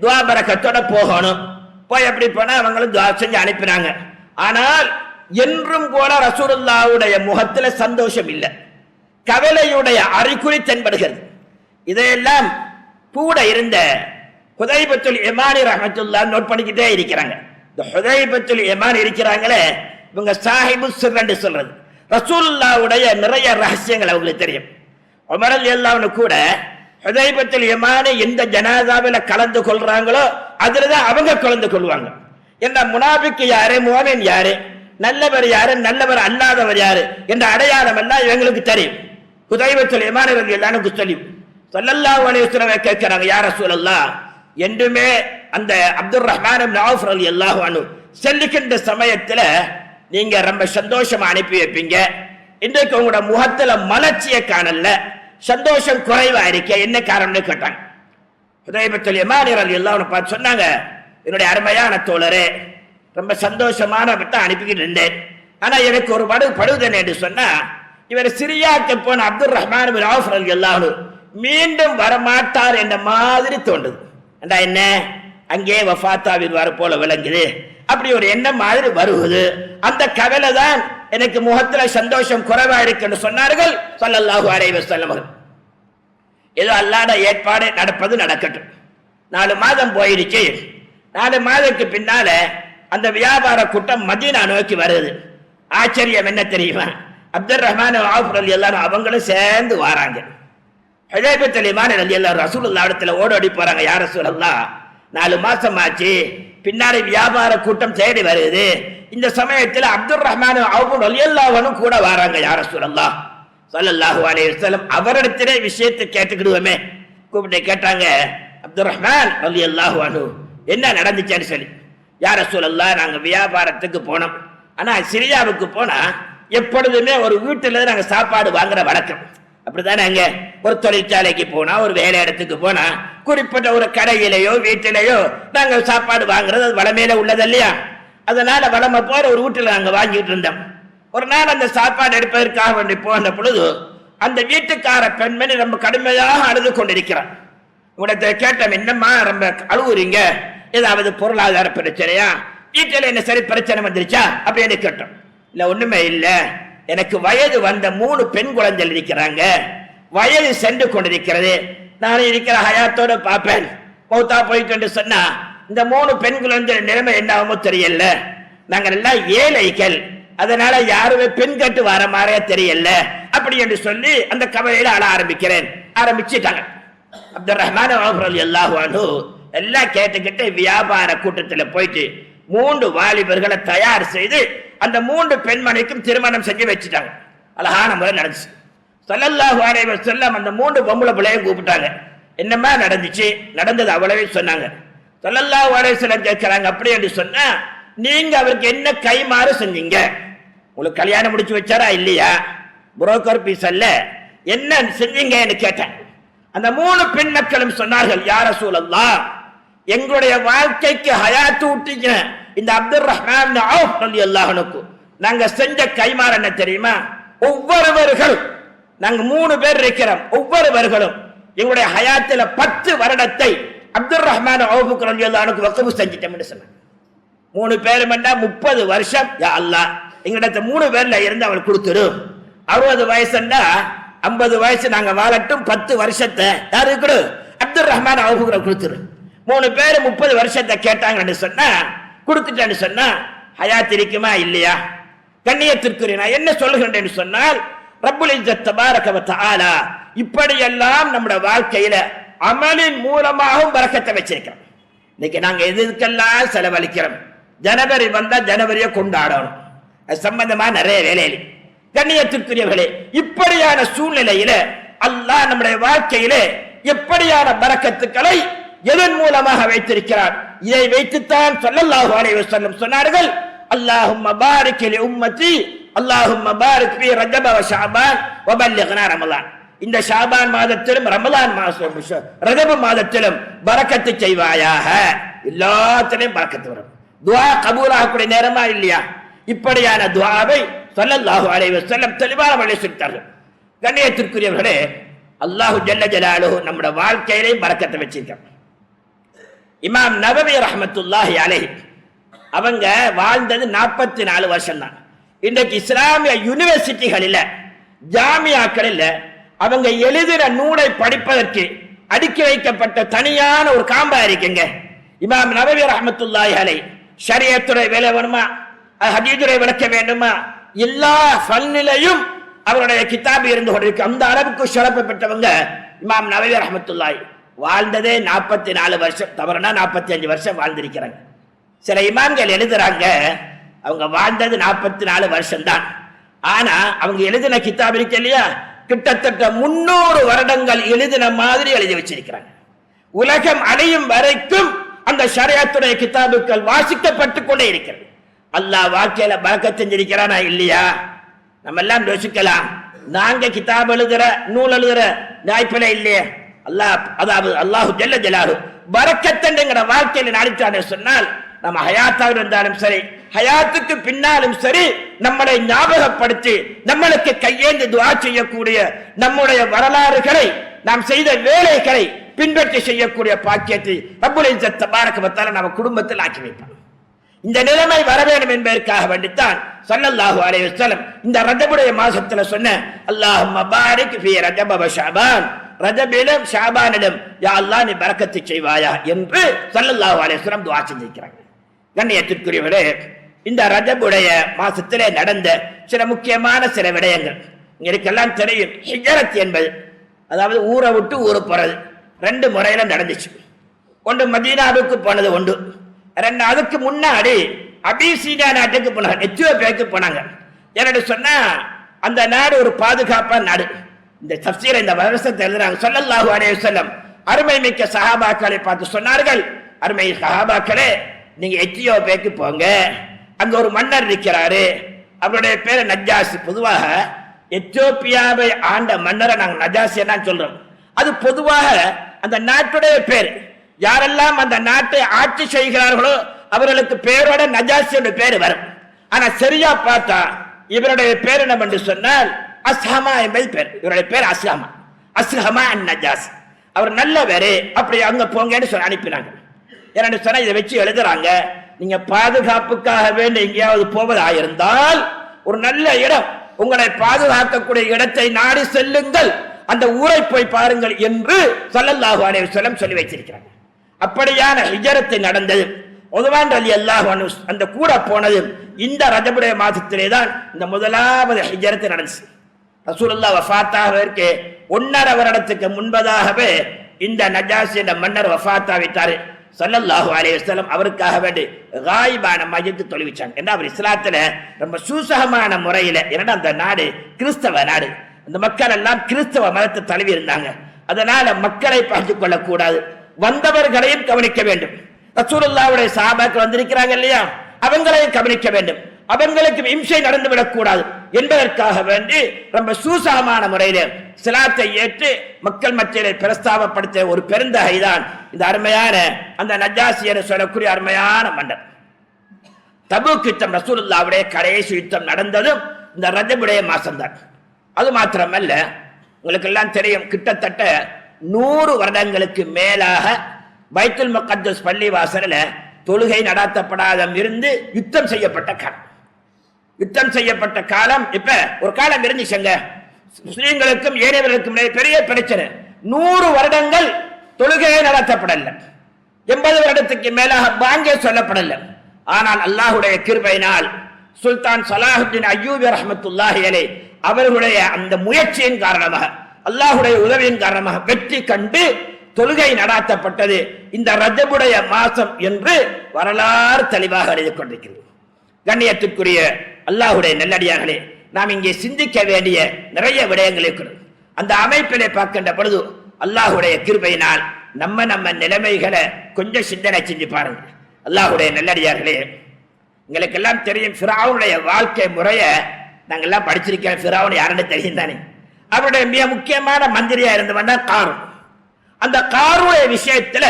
Speaker 1: துஆ பரக்கத்தோட போகணும். போய் எப்படி போனா அவங்களும் துஆ செஞ்சு அனுப்பினாங்க. ஆனால் என்றும் போல ரசூலுல்லாஹ்வுடைய முகத்துல சந்தோஷம் இல்லை, கவலையுடைய அறிகுறி தென்படுகிறது. இதையெல்லாம் கூட இருந்த ஹுதைபத்துல் யமானி ரஹ்மத்துல்லாஹ் நோட் பண்ணிக்கிட்டே இருக்கிறாங்க. இந்த ஹுதைபத்துல் யமானி இருக்கிறாங்களே, இவங்க சாஹிபு சிர் என்று சொல்றது. ரசூலுல்லாஹ்வுடைய நிறைய ரகசியங்கள் அவங்களுக்கு தெரியும். உமர் ரலியல்லாஹு அன்ஹு கூட ஹுதைபத்துல் யமானி எந்த ஜனாசாவில கலந்து கொள்றாங்களோ அதுலதான் அவங்க கலந்து கொள்வாங்க. என்ற முனாபிக் யாரு, முஃமின் யாரு, நல்லவர் யாரு, நல்லவர் அல்லாதவர் யாரு என்ற அடையாளம் எல்லாம் இவங்களுக்கு தெரியும். ஹுதைபத்துல் யமானி ரலியல்லாஹு அன்ஹு சொல்லி ஸல்லல்லாஹு அலைஹி வஸல்லம் கேட்கிறாங்க, யா ரசூலல்லாஹ், என்றுமே அந்த அப்துர் ரஹ்மான் இப்னு அவுஃப் ரலியல்லாஹு அன்ஹு செல்லுகின்ற சமயத்துல நீங்க ரொம்ப சந்தோஷமா அனுப்பி வைப்பீங்க. இன்றைக்கு உங்களோட முகத்துல மலர்ச்சியை காணல, சந்தோஷம் குறைவா இருக்க, என்ன காரணம்னு கேட்டாங்க. ஹுதைபத்துல் யமானி ரலியல்லாஹு அன்ஹு பார்த்து சொன்னாங்க, என்னுடைய அருமையான தோழரே, ரொம்ப சந்தோஷமான அனுப்பிக்கிட்டு இருந்தேன். ஆனா எனக்கு ஒரு படுதன் என்று சொன்னா, இவர் சிரியாக்கு போன அப்துல் ரஹ்மான் பின் அவுஃப் ரலியல்லாஹு அன்ஹு மீண்டும் வரமாட்டார் என்ற மாதிரி தோன்றுது. என்ன அங்கே வஃபாத்தாவின் போல விளங்குது, அப்படி ஒரு எண்ணம் மாதிரி வருவது. அந்த கவலை தான் எனக்கு முகத்துல சந்தோஷம் குறைவா இருக்குன்னு சொன்னார்கள் ஸல்லல்லாஹு அலைஹி வஸல்லம். ஏதோ அல்லாஹ்வுடைய ஏற்பாடு நடப்பது நடக்கட்டும். 4 மாதம் போயிடுச்சு. 4 மாதத்துக்கு பின்னால அந்த வியாபார கூட்டம் மதீனா நோக்கி வருது. ஆச்சரியம் என்ன தெரியுமா, அப்துல் ரஹ்மான் அவுஃப் ரலியல்லாஹு அன்ஹு அவங்களும் சேர்ந்து வராங்க. ஹுதைபத்துல் யமானி ரலியல்லாஹு அன்ஹு ரசூலுல்லாஹ் இடத்துல ஓடி போறாங்க, யா ரசூலல்லாஹ் 4 மாசம் ஆச்சு, பின்னாடி வியாபார கூட்டம் தேடி வருது. இந்த சமயத்தில் அப்துல் ரஹ்மான் அவுஃப் ரலியல்லாஹு அன்ஹு கூட வராங்க, யா ரசூலல்லாஹ் ஸல்லல்லாஹு அலைஹி வஸல்லம். அவரிடத்திலே விஷயத்தை கேட்டுக்கிடுவோமே. கூப்பிட்டு கேட்டாங்க, அப்துல் ரஹ்மான் ரலியல்லாஹு அன்ஹு என்ன நடந்துச்சுன்னு சொல்லி. யா ரசூலல்லாஹ், நாங்க வியாபாரத்துக்கு போனோம். ஆனா சிரியாவுக்கு போனா எப்பொழுதுமே ஒரு வீட்டுல நாங்க சாப்பாடு வாங்குற வழக்கம். அப்படித்தானே, அங்க ஒரு தொழிற்சாலைக்கு போனா, ஒரு வேலை இடத்துக்கு போனா, குறிப்பிட்ட ஒரு கடையிலேயோ வீட்டிலேயோ நாங்க சாப்பாடு வாங்குறது அது வளமையில உள்ளது இல்லையா. அதனால வளமை போற ஒரு வீட்டுல நாங்க வாங்கிட்டு இருந்தோம். ஒரு நாள் அந்த சாப்பாடு எடுப்பதற்காக வேண்டி போன பொழுது அந்த வீட்டுக்கார பெண்மணி ரொம்ப கடுமையாக அழுது கொண்டிருக்கிறார். உடனே கேட்டோம், என்னம்மா ரொம்ப அழுவுறீங்க, ஏதாவது பொருளாதார பிரச்சனையா, வீட்டில் என்ன சரி பிரச்சனை வந்துருச்சா அப்படின்னு கேட்டோம். இல்ல ஒண்ணுமே இல்ல, எனக்கு வயது வந்த 3 பெண் குழந்தைகள் இருக்கிறாங்க, வயது சென்று கொண்டிருக்கிறது, நான் இருக்கிற ஹயாத்தோட பார்ப்பேன், மௌத்தா போயிட்டு சொன்னா இந்த 3 பெண் குழந்தைகள் நிலைமை என்ன ஆகுமோ தெரியல, நாங்க எல்லாம் ஏழைகள், அதனால யாருமே பெண் கட்டு வர மாதிரியே தெரியல அப்படி என்று சொல்லி அந்த கவலையில அழ ஆரம்பிச்சுட்டாங்க. அப்துல் ரஹ்மான் அவுஃப் ரலியல்லாஹு அன்ஹு எல்லாம் கேட்டுக்கிட்டு வியாபார கூட்டத்துல போயிட்டு 3 வாலிபர்களை தயார் செய்து அந்த 3 பெண்மணிக்கும் திருமணம் செஞ்சு வச்சுட்டாங்க. அழகான முறை நடந்துச்சு. ஸல்லல்லாஹு அலைஹி வஸல்லம் அந்த 3 பொம்பளை பிள்ளையை கூப்பிட்டாங்க. என்னமா நடந்துச்சு, நடந்தது அவ்வளவே சொன்னாங்க. ஸல்லல்லாஹு அலைஹி வஸல்லம் கேட்கிறாங்க, அப்படி என்று சொன்னா நீங்க அவருக்கு என்ன கைமாறு செஞ்சீங்க, உங்களுக்கு கல்யாணம் முடிச்சு வச்சாரா இல்லையா, புரோக்கர் பீஸ் அல்ல, என்ன செஞ்சீங்கன்னு கேட்டேன். அந்த 3 பெண் மக்களும் சொன்னார்கள், யா ரசூலல்லாஹ், எங்களுடைய வாழ்க்கைக்கு ஹயாத்து ஊட்டிங்க இந்த அப்துல் ரஹ்மான் அவுஃப் ரலியல்லாஹு அன்ஹு நாங்க செஞ்ச கைமாறு என்ன தெரியுமா, ஒவ்வொருவர்களும் நாங்க 3 பேர் இருக்கிறோம், ஒவ்வொருவர்களும் எங்களுடைய ஹயாத்துல 10 வருடத்தை அப்துல் ரஹ்மான் அவுஃப் ரலியல்லாஹு அன்ஹு வக்ஃப் செஞ்சிட்டோம்னு சொன்னாங்க. 3 பேர் மண்டா 30 வருஷம், யா அல்லாஹ் எங்களிடத்த 3 பேர்ல இருந்து அவள் கொடுத்துரு, 60 வயசுன்னா 50 வயசு நாங்க வாழட்டும், 10 வருஷத்தை யாரு கொடு, அப்துல் ரஹ்மான் அவுஃப் கொடுத்துரு. 3 பேர் 30 வருஷத்தை கேட்டாங்கன்னு சொன்னா கொடுத்துட்டேன்னு சொன்னா ஹயாத் இருக்குமா இல்லையா? கண்ணியத்திற்குரிய நான் என்ன சொல்லுகின்றேன்னு சொன்னால், ரப்புல் இஸ்ஸத் தபாரக வ தஆலா இப்படியெல்லாம் நம்முடைய வாழ்க்கையில அமலின் மூலமாகவும் பரக்கத்தை வச்சிருக்கிறோம். இன்னைக்கு நாங்க எதுக்கெல்லாம் செலவழிக்கிறோம், ஜனவரி வந்தா ஜனவரியை கொண்டாடணும், அது சம்பந்தமா நிறைய வேலையில். கண்ணியத்திற்குரியவர்களே, இப்படியான சூழ்நிலையில அல்லாஹ் நம்முடைய வாழ்க்கையில எப்படியான பரக்கத்துக்களை எதன் மூலமாக வைத்திருக்கிறார், இதை வைத்துத்தான் ஸல்லல்லாஹு அலைஹி வஸல்லம் சொன்னார்கள், அல்லாஹும்ம பாரிக் லி உம்மத்தி, அல்லாஹும்ம பாரிக் ஃபீ ரஜப வ ஷஅபான் வ பல்லிக்னா ரமலான். இந்த ஷாபான் மாதத்திலும் ரமலான் மாதம் ரஜப மாதத்திலும் பரக்கத்து செய்வாயாக, எல்லாத்திலையும் பரக்கத்து வரும். துஆ கபூலாகக்கூடிய நேரமா இல்லையா? இப்படியான துஆவை ஸல்லல்லாஹு அலைஹி வஸல்லம் தெளிவாக வலியுறுத்தினார்கள். கண்ணியத்திற்குரியவர்களே, அல்லாஹு ஜல்ல ஜலாலுஹு நம்முடைய வாழ்க்கையிலே பரக்கத்தை வச்சிருக்காங்க. இமாம் நவவி ரஹ்மத்துல்லாஹி அலைஹி அவங்க வாழ்ந்தது 44 வருஷம் தான். இன்றைக்கு இஸ்லாமிய யூனிவர்சிட்டிகளில் ஜாமியாக்களில் அவங்க எழுதின நூலை படிப்பதற்கு அடுக்கி வைக்கப்பட்ட தனியான ஒரு காம்பா இருக்குங்க. இமாம் நவவி ரஹ்மத்துல்லாஹி அலைஹி ஷரியத்துறை வேலை வேணுமா, ஹதீதுரை விளக்க வேண்டுமா, எல்லா ஃபன்னிலையும் அவருடைய கிதாபு இருந்து கொண்டிருக்கு. அந்த அளவுக்கு சிறப்பு பெற்றவங்க இமாம் நவவி ரஹ்மத்துல்லாஹி. வாழ்ந்ததே 44 வருஷம், தவறுனா 45 வருஷம் வாழ்ந்திருக்கிறாங்க. சில இமாம்கள் எழுதுறாங்க அவங்க வாழ்ந்தது 44 வருஷம் தான், ஆனா அவங்க எழுதின கிதாப் இருக்கு இல்லையா, கிட்டத்தட்ட 300 வருடங்கள் எழுதின மாதிரி எழுதி வச்சிருக்கிறாங்க. உலகம் அடையும் வரைக்கும் அந்த ஷரியத்துடைய கிதாபுக்கள் வாசிக்கப்பட்டு கொண்டே இருக்கிறது. அல்லாஹ் வாழ்க்கையில பரக்கத் செஞ்சிருக்கிறானா இல்லையா? நம்ம எல்லாம் யோசிக்கலாம். நாங்க கிதாப் எழுதுற நூல் எழுதுற வாய்ப்பில இல்லையே. அல்லாஹ் அதாவது அல்லாஹு ஜல்ல ஜலாலு பரக்கத்துங்கிற வாழ்க்கையில நாடிட்டானே சொன்னால் நம்ம ஹயாத்தாக இருந்தாலும் சரி ஹயாத்துக்கு பின்னாலும் சரி நம்மளை ஞாபகப்படுத்தி நம்மளுக்கு கையேந்து துஆ செய்யக்கூடிய நம்முடைய வரலாறுகளை நாம் செய்த வேலைகளை பின்பற்றி செய்யக்கூடிய பாக்கியத்தை ரப்புல் இஸ்ஸத் தபாரக வ தஆலா நம்ம குடும்பத்தில் ஆக்கி வைப்பார். இந்த நிலைமை வர வேண்டும் என்பதற்காக வேண்டித்தான் ஸல்லல்லாஹு அலைஹி வஸல்லம் இந்த ரஜபுடைய மாசத்துல சொன்ன அல்லாஹும்ம பாரிக் ஃபீ ரஜப வ ஷஅபான், ரஜபிலும் ஷஅபானிலும் யா அல்லாஹ் நீ பரக்கத்து செய்வாயா என்று ஸல்லல்லாஹு அலைஹி வஸல்லம் துஆ செஞ்சிருக்கிறாங்க. கண்ணியத்திற்குரியவர்களே, இந்த ரஜபுடைய மாசத்திலே நடந்த சில முக்கியமான சில விடயங்கள் எங்களுக்கெல்லாம் தெரியும். ஹிஜ்ரத் என்பது அதாவது ஊரை விட்டு ஊரு போறது 2 முறையில நடந்துச்சு. ஒன்று மதீனாவுக்கு போனது உண்டு, 2 அதுக்கு முன்னாடி அபிசீனியா நாட்டுக்கு போனாங்க, எத்தியோப்பியாவுக்கு போனாங்க. என்னன்னு சொன்னா அந்த நாடு ஒரு பாதுகாப்பான நாடு. இந்த தஃசீரை இந்த வருஷத்தை எழுதுறாங்க. ஸல்லல்லாஹு அலைஹி வஸல்லம் அருமை மிக்க சஹாபாக்களை பார்த்து சொன்னார்கள், அருமை சஹாபாக்களே நீங்க எத்தியோப்பியாவுக்கு போங்க, அங்க ஒரு மன்னர் இருக்கிறாரு, அவருடைய பேரு நஜ்ஜாசி. பொதுவாக எத்தியோப்பியாவை ஆண்ட மன்னரை நாங்க நஜாசி தான் சொல்றோம். அது பொதுவாக அந்த நாட்டுடைய பேர். யாரெல்லாம் அந்த நாட்டை ஆட்சி செய்கிறார்களோ அவர்களுக்கு பேரோட நஜாசி என்ற பேர் வரும். ஆனா சரியா பார்த்தா இவருடைய பேர் என்ன என்று சொன்னால் அஸ்ஹமா என்பது பேர். இவருடைய பேர் அஸ்ஹமா, அஸ்ஹமா அன் நஜாஸ். அவர் நல்லவரு, அப்படி அங்க போங்கன்னு சொல்லி அனுப்பினாங்க. என்னன்னு சொன்னா இதை வச்சு எழுதுறாங்க, நீங்க பாதுகாப்புக்காக வேண்டி எங்கேயாவது போவதாயிருந்தால் ஒரு நல்ல இடம், உங்களை பாதுகாக்கக்கூடிய இடத்தை நாடி செல்லுங்கள், அந்த ஊரை போய் பாருங்கள் என்று ஸல்லல்லாஹு அலைஹி வஸல்லம் சொல்லி வைத்திருக்கிறாங்க. அப்படியான ஹிஜ்ரத் நடந்தது. உஸ்மான் ரலியல்லாஹு அன்ஹு அந்த கூட போனது இந்த ரஜபுடைய மாதத்திலே தான் இந்த முதலாவது ஹிஜ்ரத் நடந்துச்சு. ரசூலுல்லாஹ் வஃபாத்தாவதற்கு 1.5 வருடத்துக்கு முன்பதாகவே இந்த நஜாசி என்ற மன்னர் வஃபாத்தாவிட்டாரு. ஸல்லல்லாஹு அலைஹி வஸல்லம் அவருக்காக வேண்டி காயிபான மஜ்லிஸ் தொழுவிச்சாங்க. ஏன்னா அவர் இஸ்லாத்துல ரொம்ப சூசகமான முறையில, ஏன்னா அந்த நாடு கிறிஸ்தவ நாடு, அந்த மக்கள் எல்லாம் கிறிஸ்தவ மதத்தை தழுவி இருந்தாங்க. அதனால மக்களை பார்த்துக் கொள்ளக்கூடாது, வந்தவர்களையும் கவனிக்க வேண்டும். ரசூலுல்லாஹ்வுடைய சஹாபாக்கள் வந்திருக்கிறாங்க இல்லையா, அவங்களையும் கவனிக்க வேண்டும், அவங்களுக்கு இம்சை நடந்துவிடக் கூடாது என்பதற்காக வேண்டி ரொம்ப சூசகமான முறையில இஸ்லாத்தை ஏற்று மக்கள் மத்தியிலே பிரஸ்தாபப்படுத்த ஒரு பெருந்தகைதான் இந்த அருமையான அந்த நஜாசி என சொல்லக்கூடிய அருமையான மன்னர். தபூக் யுத்தம் ரசூலுல்லாஹ்வுடைய கடைசி யுத்தம் நடந்ததும் இந்த ரஜபுடைய மாசம்தான். அது மாத்திரமல்ல, உங்களுக்கு எல்லாம் தெரியும், கிட்டத்தட்ட 100 வருடங்களுக்கு மேலாக பைத்துல் முகத்தஸ் பள்ளி வாசல்ல தொழுகை நடத்தப்படாத இருந்து யுத்தம் செய்யப்பட்ட காலம். யுத்தம் செய்யப்பட்ட காலம் இப்ப ஒரு காலம் இருந்துச்சுங்க. முஸ்லிம்களுக்கும் ஏனையவர்களுக்கும் பெரிய பிரச்சனை. 100 வருடங்கள் தொழுகையை நடத்தப்படல, 80 வருடத்துக்கு மேலாக பாங்கே சொல்லப்படல. ஆனால் அல்லாஹுடைய கிருபையினால் சுல்தான் சலாஹுத்தீன் அய்யூபி ரஹ்மத்துல்லாஹி அலைஹி அவர்களுடைய அந்த முயற்சியின் காரணமாக, அல்லாஹுடைய உதவியின் காரணமாக வெற்றி கண்டு தொழுகை நடாத்தப்பட்டது இந்த ரஜபுடைய மாசம் என்று வரலாறு தெளிவாக எழுதி கொண்டிருக்கிறது. கண்ணியத்திற்குரிய அல்லாஹுடைய நல்லடியார்களே, நாம் இங்கே சிந்திக்க வேண்டிய நிறைய விடயங்கள் இருக்கிறது. அந்த அமைப்பிலே பார்க்கின்ற பொழுது அல்லாஹுடைய கிருபையினால் நம்ம நிலைமைகளை கொஞ்சம் சிந்தனை செஞ்சு பாருங்க. அல்லாஹுடைய நல்லடியார்களே, எங்களுக்கு எல்லாம் தெரியும் ஃபிரௌனுடைய வாழ்க்கை முறைய நாங்கெல்லாம் படிச்சிருக்கோம். ஃபிரௌன் யாருன்னு தெரியும் தானே. அவருடைய மிக முக்கியமான மந்திரியா இருந்தவன் தான் காரூன். அந்த காரூனுடைய விஷயத்துல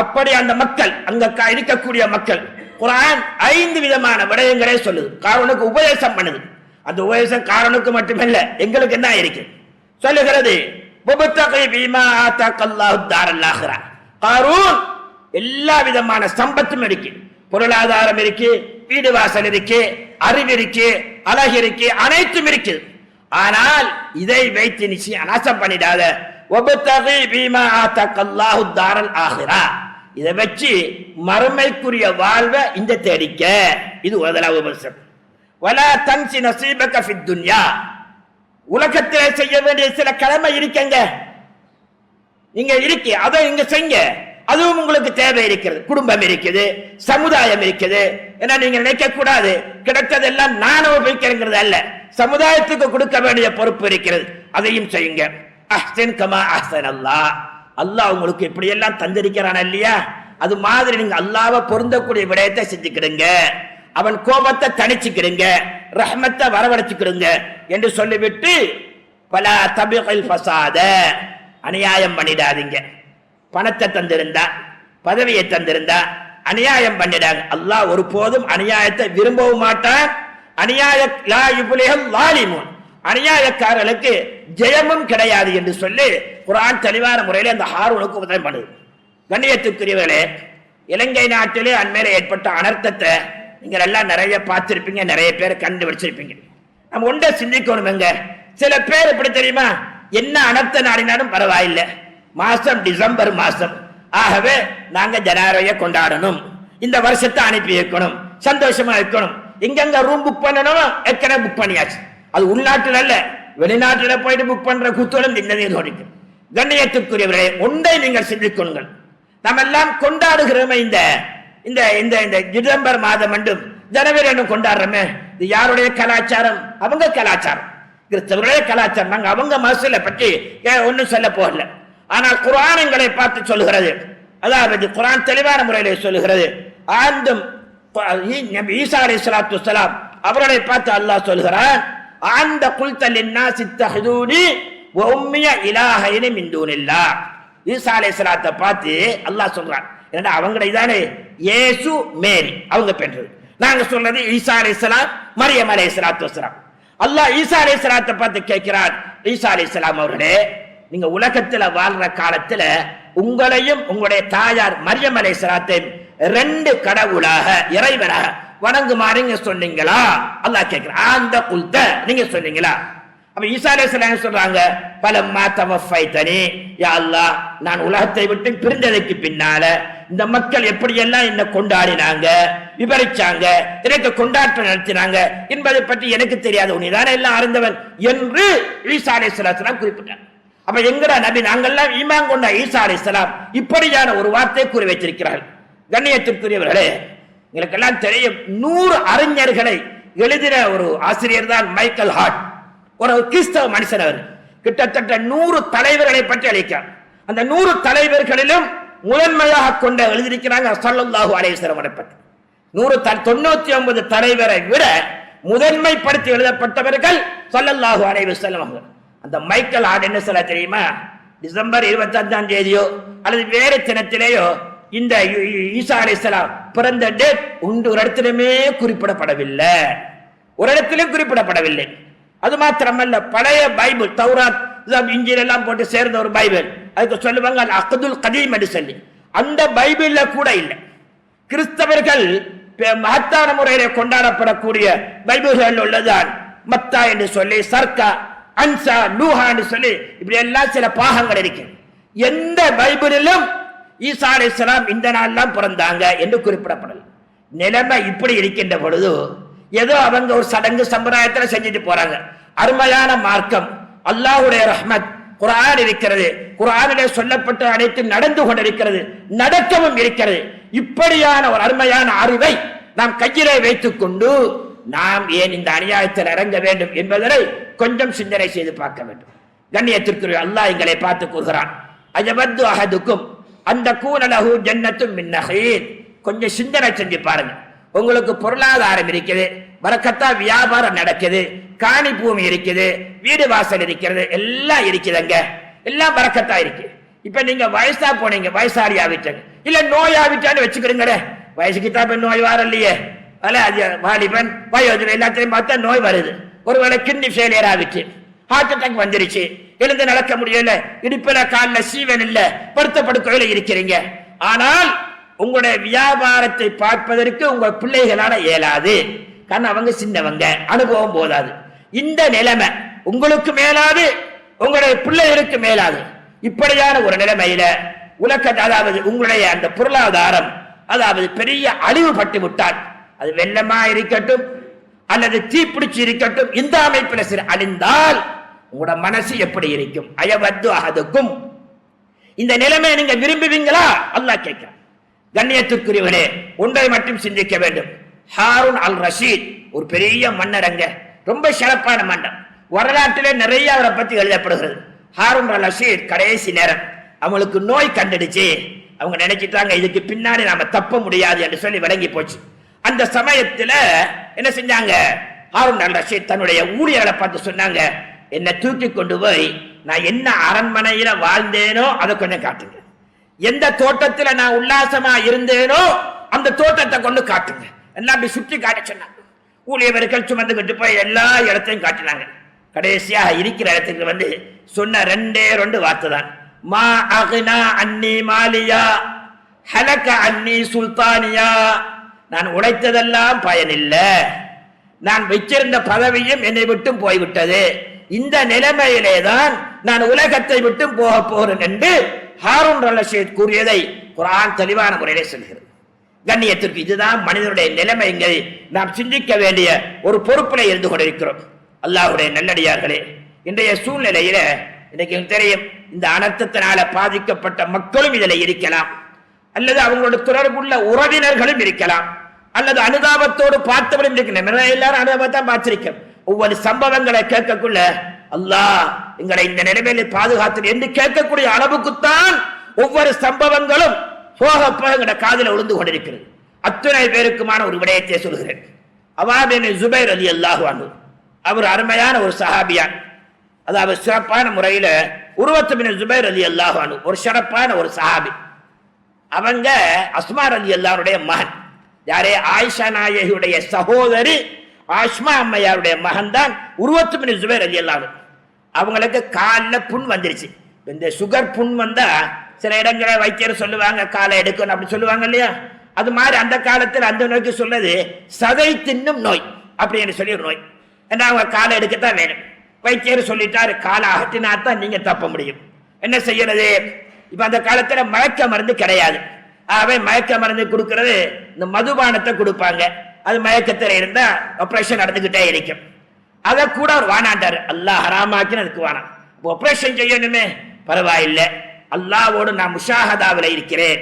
Speaker 1: அப்படி அந்த மக்கள் அங்க இருக்கக்கூடிய மக்கள் குர்ஆன் 5 விதமான விடயங்களே சொல்லுது. காரூனுக்கு உபதேசம் பண்ணுது. அந்த உபதேசம் காரூனுக்கு மட்டுமல்ல, எங்களுக்கு என்ன இருக்கு சொல்லுகிறது. காரூன் எல்லா விதமான சம்பத்தும் இருக்கு, பொருளாதாரம் இருக்கு, வீடு வாசல் இருக்கு, அறிவு இருக்கு, அழகு இருக்கு, அனைத்தும் இருக்கு. ஆனால் இதை வைத்து நிச்சயம் நாசம் பண்ணிடாத. இதை வச்சு மறுமைக்குரிய வாழ்வை இந்த தேடிக்க. இது உலகத்திலே செய்ய வேண்டிய சில கடமை இருக்கங்க, நீங்க இருக்கு, அதை இங்க செய்ய. அதுவும் உங்களுக்கு தேவை இருக்கிறது. குடும்பம் இருக்குது, சமுதாயம் இருக்குது. ஏன்னா நீங்க நினைக்க கூடாது கிடைத்ததெல்லாம் நான் உபயோகிக்கிறது அல்ல, சமுதாயத்துக்கு கொடுக்க வேண்டிய பொறுப்பு இருக்கிறது. அதையும் செய்யுங்க. அஹ்சன் கமா அஹ்சன் அல்லாஹ். அல்லாஹ் உங்களுக்கு இப்படி எல்லாம் தந்திருக்கிறான் இல்லையா, அது மாதிரி நீங்க அல்லாஹ்வை பொருந்தக்கூடிய விடயத்தை செஞ்சுக்கிடுங்க. அவன் கோபத்தை தணிச்சுக்கிடுங்க, ரஹ்மத்தை வரவழைச்சுக்கிடுங்க என்று சொல்லிவிட்டு பல தபிகல் ஃபசாத, அநியாயம் பண்ணிடாதீங்க. பணத்தை தந்திருந்தா, பதவியை தந்திருந்தா அநியாயம் பண்ணிடாங்க. அல்லாஹ் ஒருபோதும் அநியாயத்தை விரும்பவும் மாட்டான். அநியாயக்காரர்களுக்கு ஜெயமும் கிடையாது என்று சொல்லி குர்ஆன் தெளிவான முறையில் அந்த ஹாரூனுக்கு உதவி பண்ணுது. கண்ணியத்துக்குரியவர்களே, இலங்கை நாட்டிலே அண்மையில ஏற்பட்ட அனர்த்தத்தை நீங்கள் எல்லாம் நிறைய பார்த்திருப்பீங்க, நிறைய பேர் கண்டுபிடிச்சிருப்பீங்க. நம்ம ஒன்றை சிந்திக்கணும். எங்க சில பேர் எப்படி தெரியுமா, என்ன அனர்த்த நாடினாலும் பரவாயில்லை, மாசம் டிசம்பர் மாசம், ஆகவே நாங்க ஜனவரியை கொண்டாடணும், இந்த வருஷத்தை அனுப்பி வைக்கணும், சந்தோஷமா இருக்கணும். எங்கெங்க ரூம் புக் பண்ணணும், ஏற்கனவே புக் பண்ணியாச்சு. அது உள்நாட்டில் அல்ல, வெளிநாட்டில் போயிட்டு புக் பண்ற குத்தோடும் நிம்மதியில் ஓடிக்கும். கண்ணியத்துக்குரியவர்களே, ஒன்றை நீங்கள் சிந்திக்கொள்ளுங்கள். நம்ம எல்லாம் கொண்டாடுகிறோமே இந்த இந்த இந்த இந்த டிசம்பர் மாதம் என்றும் ஜனவரி என்றும் கொண்டாடுறோமே, இது யாருடைய கலாச்சாரம்? அவங்க கலாச்சாரம், கிறிஸ்தவருடைய கலாச்சாரம். நாங்க அவங்க மசூலை பற்றி ஒன்னும் சொல்ல போகல. ஆனால் குர்ஆன் எங்களை பார்த்து சொல்லுகிறது, அதாவது குர்ஆன் தெளிவான முறையில் சொல்லுகிறது. ஆண்டும் ஈசா அலைஹிஸ்ஸலாத்து வஸ்ஸலாம் அவர்களை பார்த்து அல்லாஹ் சொல்கிறான், ஆந்த குல்த லின்னாஸ் இத்தஹிதூனி வ உம்மிய இலாஹைனி மின் தூனில்லாஹ். ஈசா அலைஹிஸ்ஸலாத்தை பார்த்து அல்லாஹ் சொல்றான், ஏன்னா அவங்களை தானே இயேசு மேரி அவங்க பெற்றது. நாங்க சொல்றது ஈசா அலைஹிஸ்ஸலாம் மரியம் அலைஹிஸ்ஸலாத்து வஸ்ஸலாம். அல்லாஹ் ஈசா அலைஹிஸ்ஸலாத்தை பார்த்து கேட்கிறான், ஈசா அலைஹிஸ்ஸலாம் அவர்களே, நீங்க உலகத்துல வாழ்ற காலத்துல உங்களையும் உங்களுடைய தாயார் மரியம் அலைஹிஸ்ஸலாத்தையும் ரெண்டு கடவுளாக இறைவனாக வணங்குமாறு சொன்னீங்களா? அல்லாஹ் கேட்கிறான். அந்த குல்த நீங்க சொன்னீங்களா? அப்ப ஈசா அலைஹிஸ்ஸலாம் சொல்றாங்க, பலம்மா தவஃபைதனி, யா அல்லாஹ், நான் உலகத்தை விட்டு பிரிந்ததற்கு பின்னால இந்த மக்கள் எப்படியெல்லாம் என்ன கொண்டாடினாங்க, விவரிச்சாங்க, எனக்கு கொண்டாட்டம் நடத்தினாங்க என்பதை பற்றி எனக்கு தெரியாது, உன்னைதானே எல்லாம் அறிந்தவன் என்று ஈசா அலைஹிஸ்ஸலாம் குறிப்பிட்டார். அப்ப எங்கட நபி நாங்கெல்லாம் ஈமான் கொண்ட ஈசா அலைஹிஸ்ஸலாம் இப்படியான ஒரு வார்த்தையை கூறி வைத்திருக்கிறார்கள். கண்ணியத்திற்குரியவர்களே, எங்களுக்கெல்லாம் தெரியும், 100 அறிஞர்களை எழுதின ஒரு ஆசிரியர் தான் மைக்கேல் ஹார்ட். ஒரு கிறிஸ்தவ மனுஷன். அவர் கிட்டத்தட்ட 100 தலைவர்களை பற்றி அளிக்கிறார். அந்த 100 தலைவர்களிலும் முதன்மையாக கொண்ட எழுதியிருக்கிறாங்க ஸல்லல்லாஹு அலைஹி வஸல்லம் பற்றி. 99 தலைவரை விட முதன்மைப்படுத்தி எழுதப்பட்டவர்கள் ஸல்லல்லாஹு அலைஹி வஸல்லம். அந்த மைக்கேல் ஹார்ட் என்ன சொல்ல தெரியுமா, டிசம்பர் 25ஆம் தேதியோ அல்லது வேறு தினத்திலேயோ இந்த ஈசா அலைஹிஸ்ஸலாம் பிறந்த டேட் ஒரு இடத்திலுமே குறிப்பிடப்படவில்லை, ஒரு இடத்திலும் குறிப்பிடப்படவில்லை. அது மாத்திரமல்ல, பழைய பைபிள் தௌராத் இன்ஜீல் எல்லாம் போட்டு சேர்ந்த ஒரு பைபிள், அதுக்கு சொல்லுவாங்க அல் அக்துல் கதீம் என்று சொல்லி, அந்த பைபிள்ல கூட இல்லை. கிறிஸ்தவர்கள் மகத்தான முறையில் கொண்டாடப்படக்கூடிய பைபிள்கள் உள்ளதான் மத்தா என்று சொல்லி, சர்க்கா, அன்சா, லூஹா என்று சொல்லி இப்படி எல்லாம் சில பாகங்கள் இருக்கு. எந்த பைபிளிலும் ஈசா அலைஹிஸ்ஸலாம் இந்த நாள்லாம் பிறந்தாங்க என்று குறிப்பிடப்படல. நிலைமை இப்படி இருக்கின்ற பொழுது ஏதோ அவங்க ஒரு சடங்கு சம்பிரதாயத்தில் செஞ்சுட்டு போறாங்க. அருமையான மார்க்கம், அல்லாஹ்வுடைய ரஹ்மத், குர்ஆன் இருக்கிறது, குர்ஆனிலே சொல்லப்பட்ட அனைத்து நடந்து கொண்டிருக்கிறது, நடக்கவும் இருக்கிறது. இப்படியான ஒரு அருமையான அறிவை நாம் கையிலே வைத்துக் கொண்டு நாம் ஏன் இந்த அநியாயத்தில் இறங்க வேண்டும் என்பதனை கொஞ்சம் சிந்தனை செய்து பார்க்க வேண்டும். கண்ணியத்திற்குரிய அல்லாஹ் எங்களை பார்த்து கூறுகிறான், அஜபத்து அஹதுக்கும் அந்த கூனலஹு ஜன்னத்தும் மின் நஹீல். கொஞ்சம் சிந்தனை செஞ்சு பாருங்க. உங்களுக்கு பொருளாதாரம் இருக்குது, பரக்கத்தா வியாபாரம் நடக்குது, காணி பூமி இருக்குது, வீடு வாசல் இருக்கிறது, எல்லாம் இருக்குதுங்க, எல்லாம் பரக்கத்தா இருக்கு. இப்ப நீங்க வயசா போனீங்க, வயசாளி ஆவிட்டாங்க, இல்ல நோய் ஆவிட்டான்னு வச்சுக்கிறீங்களே, வயசுக்கு தான் நோய் வரலையே, வாலிபன் வயோதிபன் எல்லாத்தையும் பார்த்தா நோய் வருது. ஒருவேளை கிட்னி ஃபெயிலியர் ஆகிட்டு, ஹார்ட் அட்டாக் வந்துருச்சு, எழுந்து நடக்க முடியல, இடுப்புல காலில் சீவன் இல்ல, படுத்த படுக்கையில இருக்கிறீங்க. ஆனால் உங்களுடைய வியாபாரத்தை பார்ப்பதற்கு உங்க பிள்ளைகளால இயலாது. காரணம் அவங்க சின்னவங்க, அனுபவம் போதாது. இந்த நிலைமை உங்களுக்கு மேலாது, உங்களுடைய பிள்ளைகளுக்கு மேலாது. இப்படியான ஒரு நிலைமையில உலக, அதாவது உங்களுடைய அந்த பொருளாதாரம் அதாவது பெரிய அழிவுபட்டு விட்டால், அது வெள்ளமா இருக்கட்டும் அல்லது தீப்பிடிச்சு இருக்கட்டும், இந்த அமைப்பில் சிறு அழிந்தால் உங்களோட மனசு எப்படி இருக்கும்? அயவது அஹதுக்கும், இந்த நிலைமையை நீங்க விரும்புவீங்களா? அல்லாஹ் கேட்கிறான். கண்ணியத்திற்குரியவனே, ஒன்றை மட்டும் சிந்திக்க வேண்டும். ஹாரூன் அல் ரஷீத் ஒரு பெரிய மன்னரங்க, ரொம்ப சிறப்பான மன்னர். வரலாற்றிலே நிறைய அவரை பத்தி எழுதப்படுகிறது. ஹாரூன் அல் ரஷீத் கடைசி நேரம் அவங்களுக்கு நோய் கண்டுடுச்சு. அவங்க நினைச்சிட்டாங்க இதுக்கு பின்னாடி நாம தப்ப முடியாது என்று சொல்லி விளங்கி போச்சு. அந்த சமயத்துல என்ன செஞ்சாங்க, ஹாரூன் அல் ரஷீத் தன்னுடைய ஊழியர்களை பார்த்து சொன்னாங்க, என்னை தூக்கி கொண்டு போய் நான் என்ன அரண்மனையில வாழ்ந்தேனோ அதை கொஞ்சம் காட்டுங்க, எந்த தோட்டத்துல நான் உல்லாசமா இருந்தேனோ அந்த தோட்டத்தை கொண்டு காட்டுங்க, எல்லாம் அப்படி சுற்றி காட்ட சொன்னாங்க. ஊழியர்கள் சுமந்துகிட்டு போய் எல்லா இடத்தையும் காட்டினாங்க. கடைசியா இருக்கிற இடத்துக்கு வந்து சொன்ன ரெண்டு வார்த்தை தான், மா அக்னா அன்னி மாலியா ஹலக அன்னி சுல்தானியா. நான் உழைத்ததெல்லாம் பயனில்லை, நான் வச்சிருந்த பதவியும் என்னை விட்டும் போய்விட்டது, இந்த நிலைமையிலே தான் நான் உலகத்தை விட்டும் போக போறேன் என்று ஹாரூன் அல் ரஷீத் கூறியதை குர்ஆன் தெளிவான முறையிலே சொல்கிறது. கண்ணியத்திற்கு இதுதான் மனிதனுடைய நிலைமை என்பதை நாம் சிந்திக்க வேண்டிய ஒரு பொறுப்பில் இருந்து கொண்டிருக்கிறோம். அல்லாஹ்வுடைய நல்லடியார்களே, இன்றைய சூழ்நிலையில இன்னைக்கு தெரியும், இந்த அனர்த்தத்தினால பாதிக்கப்பட்ட மக்களும் இதில் இருக்கலாம், அல்லது அவங்களோட தொடர்புள்ள உறவினர்களும் இருக்கலாம், அல்லது அனுதாபத்தோடு பார்த்தவரும் இருக்கலாம். எல்லாரும் அனுதாபத்தான் பார்த்திருக்கோம். ஒவ்வொரு சம்பவங்களை கேட்கக்குள்ள அல்லாஹ் எங்களை இந்த நிலைமையில பாதுகாத்து என்று கேட்கக்கூடிய அளவுக்குத்தான் ஒவ்வொரு சம்பவங்களும் போக போக எங்கட காதில விழுந்து கொண்டிருக்கிறது. அத்துணை பேருக்குமான ஒரு விடயத்தை சொல்கிறேன். அவாபின் ஜுபைர் ரலியல்லாஹு அன்ஹு அவர் அருமையான ஒரு சஹாபியான், அதாவது சிறப்பான முறையில உர்வத் பின் ஜுபைர் ரலியல்லாஹு அன்ஹு ஒரு சிறப்பான ஒரு சஹாபி. அவங்க அஸ்மா ரலியல்லாஹுடைய மகன். யாரே? ஆயிஷா நாயகியுடைய சகோதரி ஆஸ்மா அம்மையாருடைய மகன் தான் உர்வத் பின் ஜுபைர் ரலியல்லாஹு அன்ஹு. அவங்களுக்கு காலில் புண் வந்துருச்சு. இந்த சுகர் புண் வந்தா சில இடங்களில் வைத்தியர் சொல்லுவாங்க காலை எடுக்கணும் அப்படி சொல்லுவாங்க இல்லையா, அது மாதிரி அந்த காலத்தில் அந்த நோய்க்கு சொல்றது சதை தின்னும் நோய் அப்படின்னு சொல்லி ஒரு நோய். ஏன்னா அவங்க காலை எடுக்கத்தான் வேணும். வைத்தியர் சொல்லிட்டாரு, காலை அகற்றினாத்தான் நீங்க தப்ப முடியும். என்ன செய்யறது? இப்ப அந்த காலத்துல மயக்க மருந்து கிடையாது. ஆகவே மயக்க மருந்து கொடுக்கறது இந்த மதுபானத்தை கொடுப்பாங்க. அது மயக்கத்தில் இருந்தா ஆபரேஷன் நடந்துகிட்டே இருக்கும். அதை கூட அவர் வானாண்டாரு. அல்லாஹ் ஹராமாக்கின்னு அதுக்கு வானான். ஆபரேஷன் செய்யணுமே, பரவாயில்லை, அல்லாவோடு நான் முஷாஹதாவில் இருக்கிறேன்,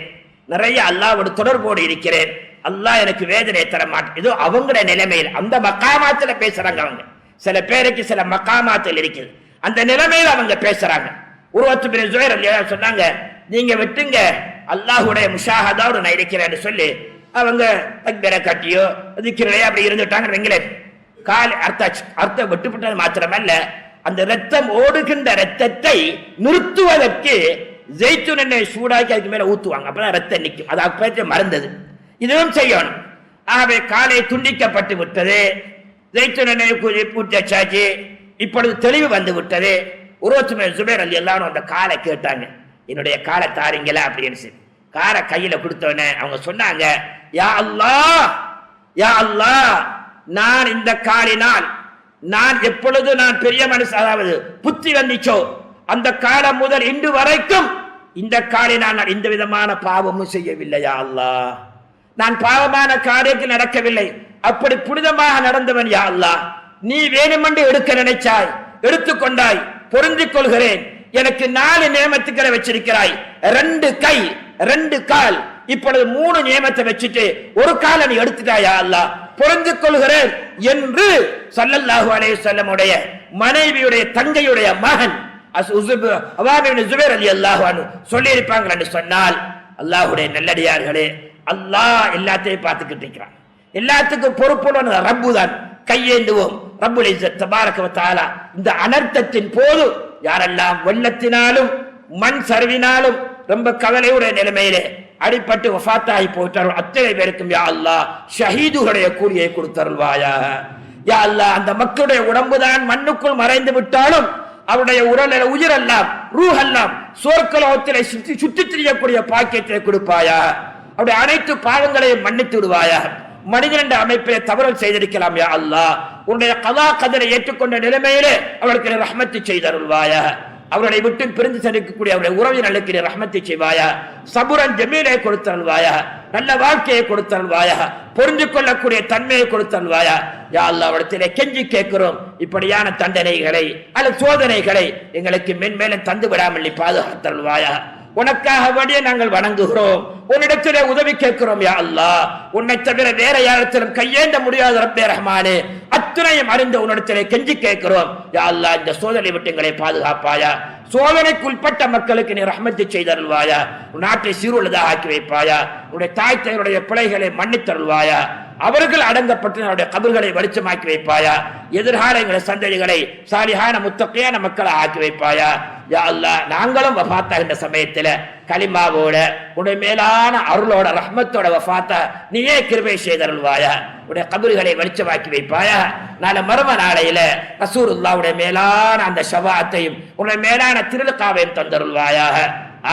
Speaker 1: நிறைய அல்லாவோட தொடர்போடு இருக்கிறேன், அல்லாஹ் எனக்கு வேதனை தர மாட்டேன். இது அவங்களுடைய நிலைமையில் அந்த மக்காமாத்துல பேசுறாங்க. அவங்க சில பேருக்கு சில மக்காமாத்தில் இருக்குது, அந்த நிலைமையில் அவங்க பேசுறாங்க. உர்வத் பின் ஜுபைர் ரலியல்லாஹு அன்ஹு சொன்னாங்க, நீங்க விட்டுங்க, அல்லாஹ்வுடைய முஷாஹதாவோடு நான் இருக்கிறேன்னு சொல்லி அவங்க தக்பீரை கட்டியோ திக்ரிலையோ அப்படி இருந்துட்டாங்க. வெங்களே கால் அர்த்தம் விட்டுவிட்டது மாத்திரமல்ல, அந்த ரத்தம் ஓடுகின்ற ரத்தத்தை நிறுத்துவதற்கு ஜெய்துன் எண்ணெய் சூடாக்கி அதுக்கு மேல ஊத்துவாங்க, அப்பதான் ரத்தம் நிற்கும். அது அப்ப மறந்தது, இதுவும் செய்யணும். ஆகவே காலை துண்டிக்கப்பட்டு விட்டது, ஜெய்துன் எண்ணெய் ஊற்றாச்சு, இப்பொழுது தெளிவு வந்து விட்டது. உர்வத் பின் ஜுபைர் ரலியல்லாஹு அன்ஹு அந்த காலை கேட்டாங்க, என்னுடைய காலை தாரீங்களா அப்படின்னு சொல்லி. காரை கையில கொடுத்தவனே அவங்க சொன்னாங்க, யா அல்லாஹ், யா அல்லாஹ், நான் இந்த காலினால் நான் எப்பொழுது நான் பெரிய மனுஷன், அதாவது புத்தி வந்துச்சோ அந்த காலம் முதல் இன்று வரைக்கும் இந்த காலினால் நான் எந்த விதமான பாவமும் செய்யவில்லையா அல்லாஹ், நான் பாவமான காரியத்தில் நடக்கவில்லை, அப்படி புனிதமாக நடந்தவன் யா அல்லாஹ், நீ வேணுமென்று எடுக்க நினைச்சாய், எடுத்துக்கொண்டாய், பொருந்திக் கொள்கிறேன். எனக்கு 4 நியமத்துக்களை வச்சிருக்கிறாய், 2 கை 2 கால், இப்பொழுது 3 நியமத்தை வச்சுட்டு ஒரு காலை நீ எடுத்துட்டாயா அல்லாஹ், பொருந்திக் கொள்கிறேன் என்று ஸல்லல்லாஹு அலைஹி வஸல்லம் உடைய மனைவியுடைய தங்கையுடைய மகன் ஜுபைர் ரலியல்லாஹு அன்ஹு சொல்லி இருப்பாங்க என்று சொன்னால், அல்லாஹ்வுடைய நல்லடியார்களே, அல்லாஹ் எல்லாத்தையும் பார்த்துக்கிட்டு இருக்கிறான். எல்லாத்துக்கும் பொறுப்புள்ள ரப்பு தான். கையேந்துவோம். ரப்புல் இஸ்ஸத் தபாரக வ தஆலா இந்த அனர்த்தத்தின் போது யாரெல்லாம் வெள்ளத்தினாலும் மண் சரிவினாலும் ரொம்ப கவலையுடைய நிலைமையிலே அடிப்பட்டு வஃபாத்தாகி போயிட்டார்கள் அத்தனை பேருக்கும் யா அல்லாஹ் ஷஹீதுடைய கூலியை கொடுத்தருள்வாயாக. யா அல்லாஹ், அந்த மக்களுடைய உடம்புதான் மண்ணுக்குள் மறைந்து விட்டாலும் அவருடைய உயிரெல்லாம் ரூஹெல்லாம் சொர்க்கலோகத்திலே சுற்றி திரியக்கூடிய பாக்கியத்தை கொடுப்பாயா. அவருடைய அனைத்து பாவங்களையும் மன்னித்து விடுவாயா. மனிதன் என்ற அமைப்பை தவறல் செய்திருக்கலாம் யா அல்லாஹ், உன்னுடைய கதா கதரை ஏற்றுக்கொண்ட நிலைமையிலே அவர்களுக்கு ரஹ்மத்து செய்தருள்வாயா. அவர்களை விட்டு பிரிந்து செலுக்கக்கூடிய அவருடைய உறவினர்களுக்கு ரஹ்மத்தை செய்வாயா. சபுரன் ஜமீலை கொடுத்தருள்வாயா. நல்ல வாழ்க்கையை கொடுத்தருள்வாயா. புரிந்து கொள்ளக்கூடிய தன்மையை கொடுத்தருள்வாயா. யா அல்லாஹ், அவரிடத்திலே கெஞ்சி கேட்கிறோம், இப்படியான தண்டனைகளை அல்லது சோதனைகளை எங்களுக்கு மென்மேலும் தந்து விடாமல் நீ பாதுகாத்தருள்வாயா. உனக்காக வேண்டிய நாங்கள் வணங்குகிறோம், உன்னிடத்திலே உதவி கேட்கிறோம் யா அல்லாஹ். உன்னை தவிர வேற யாரிடத்திலும் கையேந்த முடியாத ரப்பே ரஹ்மானே, அத்துணையும் அறிந்த உன்னிடத்திலே கெஞ்சி கேட்கிறோம் யா அல்லாஹ். இந்த சோதனை விட்டு எங்களை பாதுகாப்பாயா. சோதனைக்கு உட்பட்ட மக்களுக்கு நீ ரஹ்மத்தை செய்தருள்வாயா. உன் நாட்டை சீருள்ளதாக ஆக்கி வைப்பாயா. உன்னுடைய தாய் தந்தையுடைய பிழைகளை மன்னித்தருள்வாயா. அவர்கள் அடங்கப்பட்டு அவருடைய கபர்களை வெளிச்சமாக்கி வைப்பாயா. எதிர்கால எங்களை சந்ததிகளை சாலிஹான முத்தகையான மக்களை ஆக்கி வைப்பாயா. யா அல்லாஹ், நாங்களும் வஃபாத்தாகின்ற சமயத்துல கலிமாவோட உடைய மேலான அருளோட ரஹ்மத்தோட வஃபாத்தா நீயே கிருபை செய்தருள்வாயா. உடைய கபர்களை வெளிச்சமாக்கி வைப்பாயா. நாளை மர்ம நாளையில ரசூலுல்லாஹ்வுடைய மேலான அந்த ஷஃபாஅத்தையும் உடைய மேலான திருலுக்காவையும் தந்தருள்வாயாக.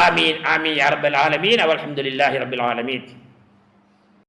Speaker 1: ஆமீன் ஆமீன் யா ரப்பல் ஆலமீன். அல்ஹம்துலில்லாஹி ரப்பில் ஆலமீன்.